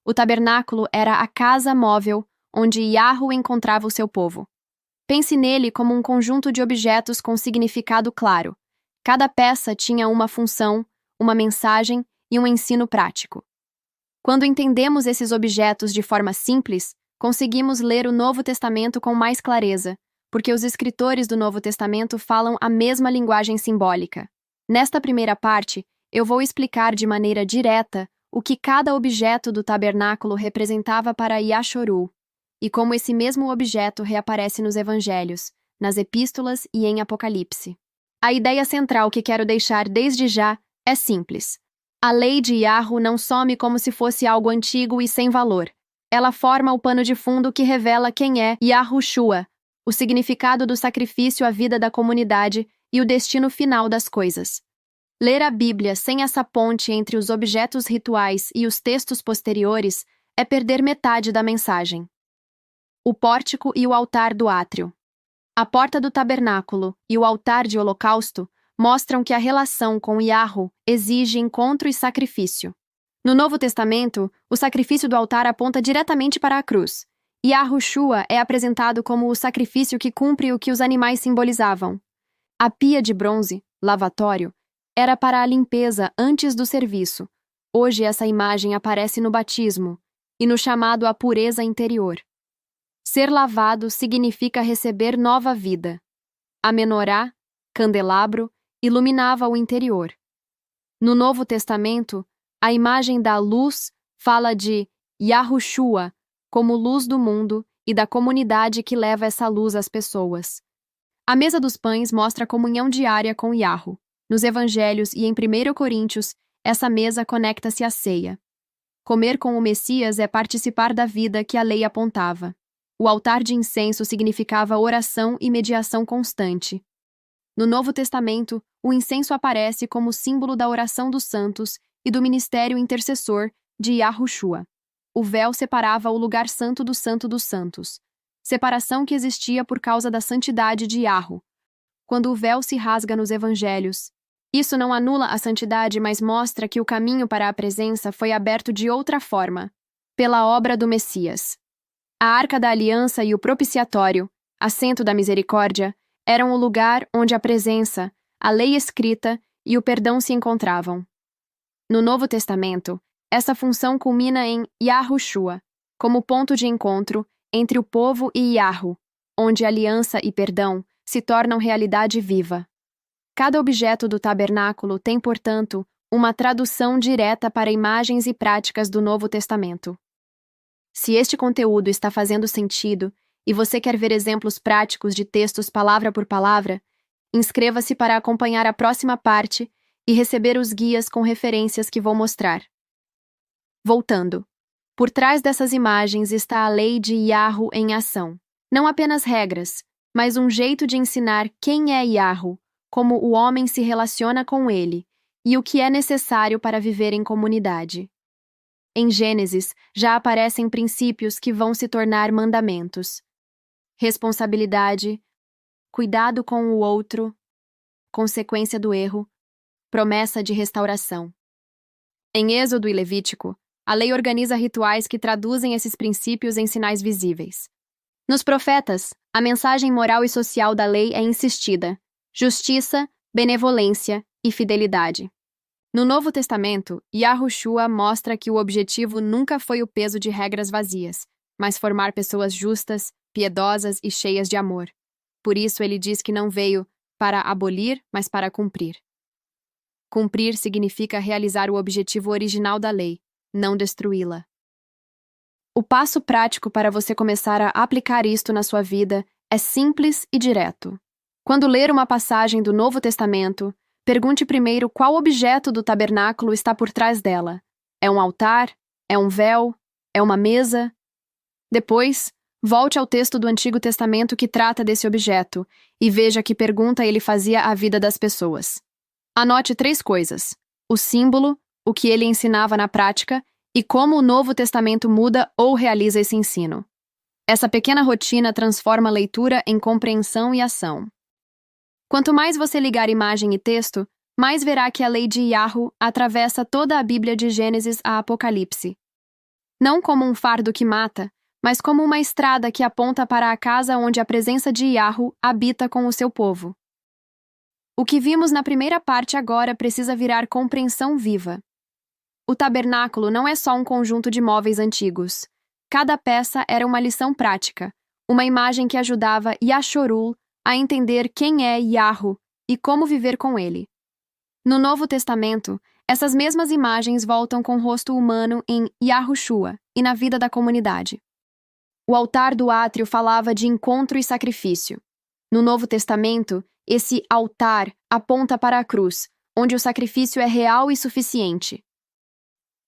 O tabernáculo era a casa móvel onde Yahweh encontrava o seu povo. Pense nele como um conjunto de objetos com significado claro. Cada peça tinha uma função, uma mensagem e um ensino prático. Quando entendemos esses objetos de forma simples, conseguimos ler o Novo Testamento com mais clareza, porque os escritores do Novo Testamento falam a mesma linguagem simbólica. Nesta primeira parte, eu vou explicar de maneira direta o que cada objeto do tabernáculo representava para Yashoru, e como esse mesmo objeto reaparece nos Evangelhos, nas Epístolas e em Apocalipse. A ideia central que quero deixar desde já é simples. A lei de Yahweh não some como se fosse algo antigo e sem valor. Ela forma o pano de fundo que revela quem é Yahushua, o significado do sacrifício à vida da comunidade e o destino final das coisas. Ler a Bíblia sem essa ponte entre os objetos rituais e os textos posteriores é perder metade da mensagem. O pórtico e o altar do átrio. A porta do tabernáculo e o altar de holocausto mostram que a relação com Yahweh exige encontro e sacrifício. No Novo Testamento, o sacrifício do altar aponta diretamente para a cruz. Yahushua é apresentado como o sacrifício que cumpre o que os animais simbolizavam. A pia de bronze, lavatório, era para a limpeza antes do serviço. Hoje essa imagem aparece no batismo e no chamado à pureza interior. Ser lavado significa receber nova vida. A menorá, candelabro, iluminava o interior. No Novo Testamento, a imagem da luz fala de Yahushua como luz do mundo e da comunidade que leva essa luz às pessoas. A mesa dos pães mostra a comunhão diária com Yahweh. Nos Evangelhos e em 1 Coríntios, essa mesa conecta-se à ceia. Comer com o Messias é participar da vida que a lei apontava. O altar de incenso significava oração e mediação constante. No Novo Testamento, o incenso aparece como símbolo da oração dos santos e do ministério intercessor de Yahushua. O véu separava o lugar santo do Santo dos Santos, separação que existia por causa da santidade de Yahweh. Quando o véu se rasga nos Evangelhos, isso não anula a santidade, mas mostra que o caminho para a presença foi aberto de outra forma, pela obra do Messias. A Arca da Aliança e o propiciatório, assento da misericórdia, eram o lugar onde a presença, a lei escrita e o perdão se encontravam. No Novo Testamento, essa função culmina em Yahushua, como ponto de encontro entre o povo e Yahweh, onde aliança e perdão se tornam realidade viva. Cada objeto do tabernáculo tem, portanto, uma tradução direta para imagens e práticas do Novo Testamento. Se este conteúdo está fazendo sentido e você quer ver exemplos práticos de textos palavra por palavra, inscreva-se para acompanhar a próxima parte e receber os guias com referências que vou mostrar. Voltando. Por trás dessas imagens está a lei de Yahweh em ação. Não apenas regras, mas um jeito de ensinar quem é Yahweh, como o homem se relaciona com ele e o que é necessário para viver em comunidade. Em Gênesis, já aparecem princípios que vão se tornar mandamentos. Responsabilidade, cuidado com o outro, consequência do erro, promessa de restauração. Em Êxodo e Levítico, a lei organiza rituais que traduzem esses princípios em sinais visíveis. Nos profetas, a mensagem moral e social da lei é insistida: justiça, benevolência e fidelidade. No Novo Testamento, Yahushua mostra que o objetivo nunca foi o peso de regras vazias, mas formar pessoas justas, piedosas e cheias de amor. Por isso ele diz que não veio para abolir, mas para cumprir. Cumprir significa realizar o objetivo original da lei, não destruí-la. O passo prático para você começar a aplicar isto na sua vida é simples e direto. Quando ler uma passagem do Novo Testamento, pergunte primeiro qual objeto do tabernáculo está por trás dela. É um altar? É um véu? É uma mesa? Depois, volte ao texto do Antigo Testamento que trata desse objeto e veja que pergunta ele fazia à vida das pessoas. Anote 3 coisas: o símbolo, o que ele ensinava na prática e como o Novo Testamento muda ou realiza esse ensino. Essa pequena rotina transforma a leitura em compreensão e ação. Quanto mais você ligar imagem e texto, mais verá que a lei de Yahweh atravessa toda a Bíblia de Gênesis a Apocalipse. não como um fardo que mata, mas como uma estrada que aponta para a casa onde a presença de Yahweh habita com o seu povo. O que vimos na primeira parte agora precisa virar compreensão viva. O tabernáculo não é só um conjunto de móveis antigos. Cada peça era uma lição prática, uma imagem que ajudava Yashorul a entender quem é Yahweh e como viver com ele. No Novo Testamento, essas mesmas imagens voltam com o rosto humano em Yahushua e na vida da comunidade. O altar do átrio falava de encontro e sacrifício. No Novo Testamento, esse altar aponta para a cruz, onde o sacrifício é real e suficiente.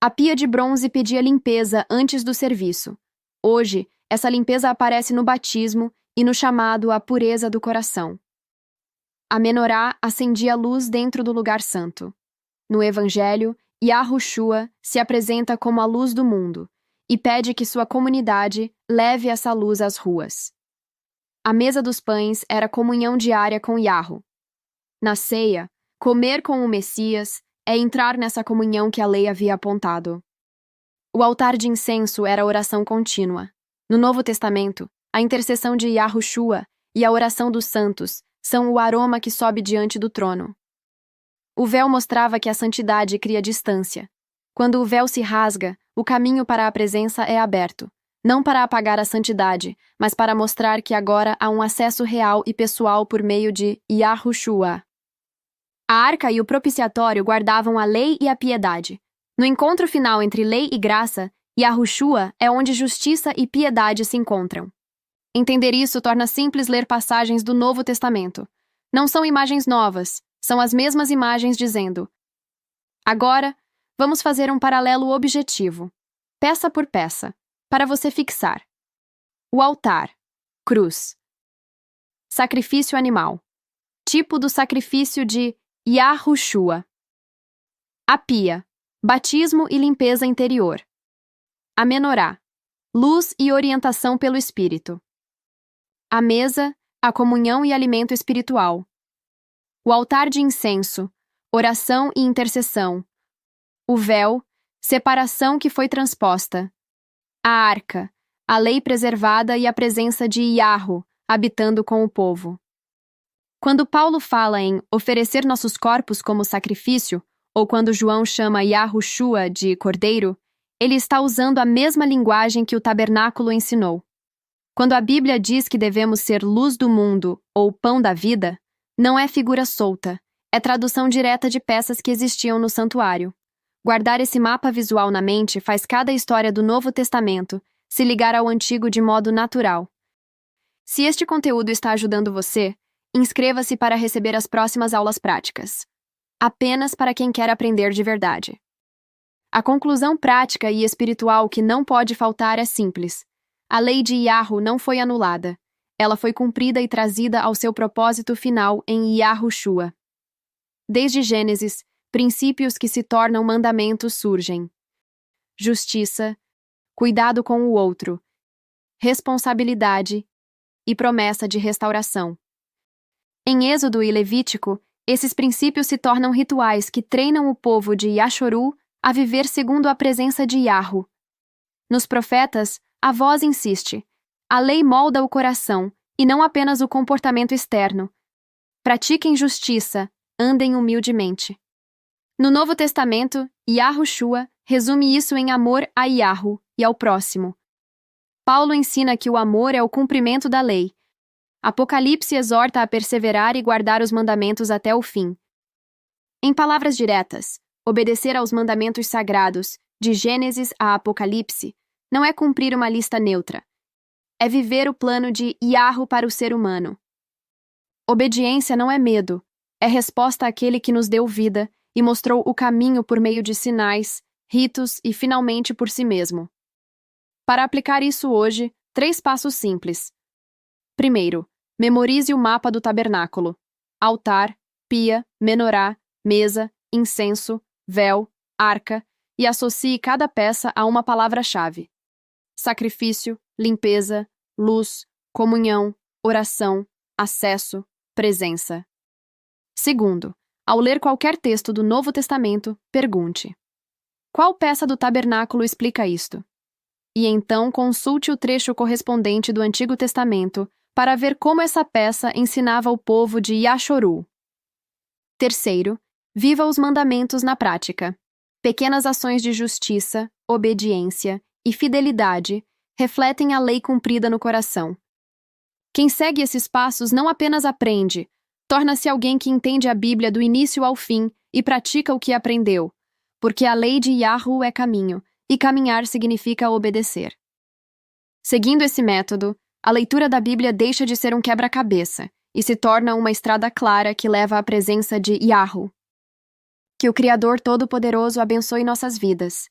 A pia de bronze pedia limpeza antes do serviço. Hoje, essa limpeza aparece no batismo e no chamado à pureza do coração. A menorá acendia luz dentro do lugar santo. No Evangelho, Yahushua se apresenta como a luz do mundo e pede que sua comunidade leve essa luz às ruas. A mesa dos pães era comunhão diária com Yahweh. Na ceia, comer com o Messias é entrar nessa comunhão que a lei havia apontado. O altar de incenso era a oração contínua. No Novo Testamento, a intercessão de Yahushua e a oração dos santos são o aroma que sobe diante do trono. O véu mostrava que a santidade cria distância. Quando o véu se rasga, o caminho para a presença é aberto, não para apagar a santidade, mas para mostrar que agora há um acesso real e pessoal por meio de Yahushua. A arca e o propiciatório guardavam a lei e a piedade. No encontro final entre lei e graça, Yahushua é onde justiça e piedade se encontram. Entender isso torna simples ler passagens do Novo Testamento. Não são imagens novas, são as mesmas imagens dizendo: agora, vamos fazer um paralelo objetivo, peça por peça, para você fixar. O altar, cruz. Sacrifício animal. Tipo do sacrifício de Yahushua. A pia, batismo e limpeza interior. A menorá, luz e orientação pelo Espírito. A mesa, a comunhão e alimento espiritual. O altar de incenso, oração e intercessão. O véu, separação que foi transposta. A arca, a lei preservada e a presença de Yahweh habitando com o povo. Quando Paulo fala em oferecer nossos corpos como sacrifício, ou quando João chama Yahushua de cordeiro, ele está usando a mesma linguagem que o tabernáculo ensinou. Quando a Bíblia diz que devemos ser luz do mundo ou pão da vida, não é figura solta, é tradução direta de peças que existiam no santuário. Guardar esse mapa visual na mente faz cada história do Novo Testamento se ligar ao Antigo de modo natural. Se este conteúdo está ajudando você, inscreva-se para receber as próximas aulas práticas. Apenas para quem quer aprender de verdade. A conclusão prática e espiritual que não pode faltar é simples. A lei de Yahweh não foi anulada. Ela foi cumprida e trazida ao seu propósito final em Yahushua. Desde Gênesis, princípios que se tornam mandamentos surgem. Justiça, cuidado com o outro, responsabilidade e promessa de restauração. Em Êxodo e Levítico, esses princípios se tornam rituais que treinam o povo de Yashoru a viver segundo a presença de Yahweh. Nos profetas, a voz insiste: a lei molda o coração, e não apenas o comportamento externo. Pratiquem justiça, andem humildemente. No Novo Testamento, Yahushua resume isso em amor a Yahweh e ao próximo. Paulo ensina que o amor é o cumprimento da lei. Apocalipse exorta a perseverar e guardar os mandamentos até o fim. Em palavras diretas, obedecer aos mandamentos sagrados, de Gênesis a Apocalipse, não é cumprir uma lista neutra. É viver o plano de Yahweh para o ser humano. Obediência não é medo, é resposta àquele que nos deu vida e mostrou o caminho por meio de sinais, ritos e finalmente por si mesmo. Para aplicar isso hoje, 3 passos simples. Primeiro, memorize o mapa do tabernáculo: altar, pia, menorá, mesa, incenso, véu, arca, e associe cada peça a uma palavra-chave: sacrifício, limpeza, luz, comunhão, oração, acesso, presença. Segundo, ao ler qualquer texto do Novo Testamento, pergunte: qual peça do tabernáculo explica isto? e então consulte o trecho correspondente do Antigo Testamento para ver como essa peça ensinava o povo de Yashoru. Terceiro, viva os mandamentos na prática. Pequenas ações de justiça, obediência e fidelidade refletem a lei cumprida no coração. Quem segue esses passos não apenas aprende, torna-se alguém que entende a Bíblia do início ao fim e pratica o que aprendeu, porque a lei de Yahru é caminho, e caminhar significa obedecer. Seguindo esse método, a leitura da Bíblia deixa de ser um quebra-cabeça e se torna uma estrada clara que leva à presença de Yahru. Que o Criador Todo-Poderoso abençoe nossas vidas